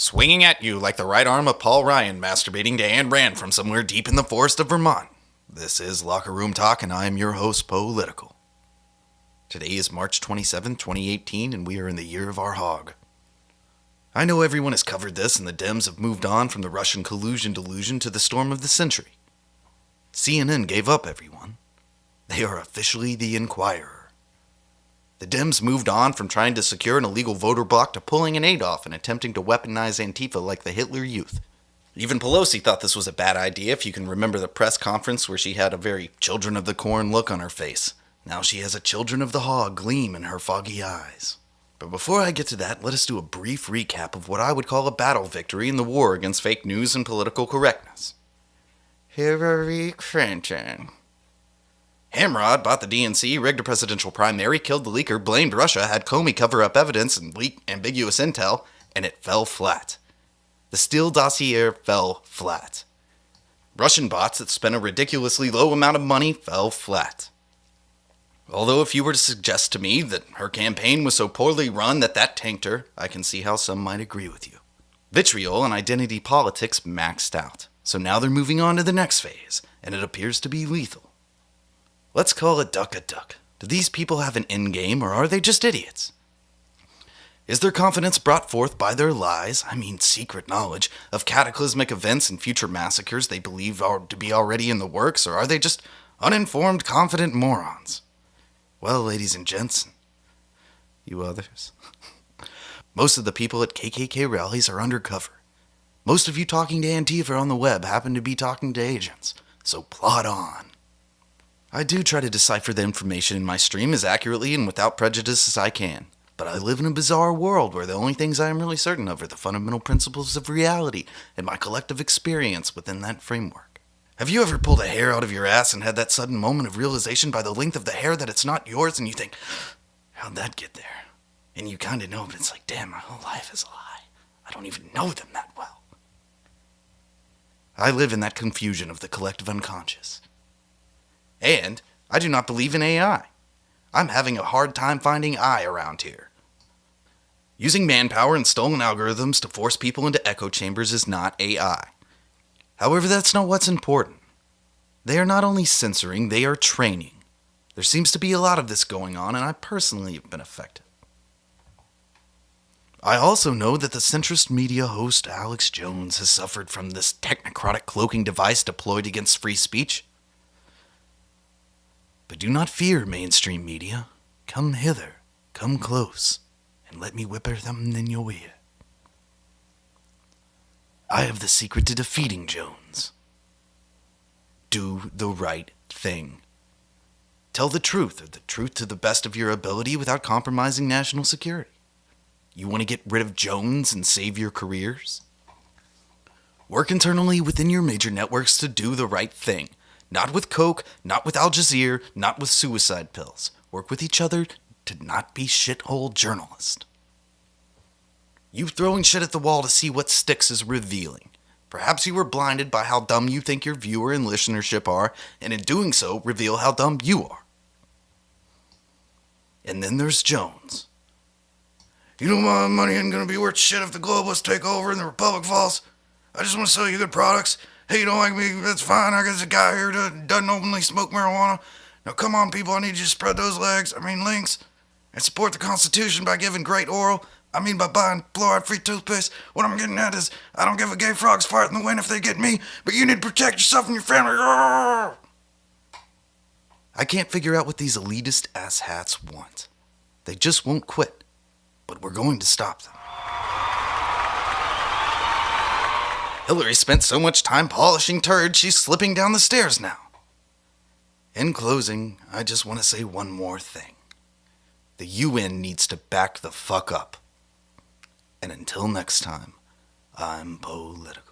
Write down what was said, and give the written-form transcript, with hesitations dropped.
Swinging at you like the right arm of Paul Ryan masturbating to Ayn Rand from somewhere deep in the forest of Vermont. This is Locker Room Talk, and I am your host, Political. Today is March 27, 2018, and we are in the year of our Hogg. I know everyone has covered this, and the Dems have moved on from the Russian collusion delusion to the storm of the century. CNN gave up, everyone. They are officially the Inquirer. The Dems moved on from trying to secure an illegal voter bloc to pulling an Adolf and attempting to weaponize Antifa like the Hitler Youth. Even Pelosi thought this was a bad idea, if you can remember the press conference where she had a very Children of the Corn look on her face. Now she has a Children of the Hogg gleam in her foggy eyes. But before I get to that, let us do a brief recap of what I would call a battle victory in the war against fake news and political correctness. Hillary Clinton. Hamrod bought the DNC, rigged a presidential primary, killed the leaker, blamed Russia, had Comey cover up evidence and leak ambiguous intel, and it fell flat. The Steele dossier fell flat. Russian bots that spent a ridiculously low amount of money fell flat. Although if you were to suggest to me that her campaign was so poorly run that tanked her, I can see how some might agree with you. Vitriol and identity politics maxed out, so now they're moving on to the next phase, and it appears to be lethal. Let's call a duck a duck. Do these people have an end game, or are they just idiots? Is their confidence brought forth by their lies, secret knowledge, of cataclysmic events and future massacres they believe are to be already in the works, or are they just uninformed, confident morons? Well, ladies and gents, you others, most of the people at KKK rallies are undercover. Most of you talking to Antifa on the web happen to be talking to agents, so plod on. I do try to decipher the information in my stream as accurately and without prejudice as I can, but I live in a bizarre world where the only things I am really certain of are the fundamental principles of reality and my collective experience within that framework. Have you ever pulled a hair out of your ass and had that sudden moment of realization by the length of the hair that it's not yours, and you think, how'd that get there? And you kind of know, but it's like, damn, my whole life is a lie. I don't even know them that well. I live in that confusion of the collective unconscious. And I do not believe in AI. I'm having a hard time finding I around here. Using manpower and stolen algorithms to force people into echo chambers is not AI. However, that's not what's important. They are not only censoring, they are training. There seems to be a lot of this going on, and I personally have been affected. I also know that the centrist media host Alex Jones has suffered from this technocratic cloaking device deployed against free speech. But do not fear, mainstream media. Come hither, come close, and let me whipper them in your ear. I have the secret to defeating Jones. Do the right thing. Tell the truth, or the truth to the best of your ability without compromising national security. You want to get rid of Jones and save your careers? Work internally within your major networks to do the right thing. Not with Coke, not with Al Jazeera, not with suicide pills. Work with each other to not be shithole journalists. You throwing shit at the wall to see what sticks is revealing. Perhaps you were blinded by how dumb you think your viewer and listenership are, and in doing so, reveal how dumb you are. And then there's Jones. You know my money ain't gonna be worth shit if the globalists take over and the republic falls. I just want to sell you good products. Hey, you don't like me? That's fine. I got a guy here that doesn't openly smoke marijuana. Now, come on, people. I need you to spread those links, and support the Constitution by giving great oral. By buying fluoride-free toothpaste. What I'm getting at is, I don't give a gay frog's fart in the wind if they get me, but you need to protect yourself and your family. I can't figure out what these elitist asshats want. They just won't quit, but we're going to stop them. Hillary spent so much time polishing turds, she's slipping down the stairs now. In closing, I just want to say one more thing. The UN needs to back the fuck up. And until next time, I'm Political.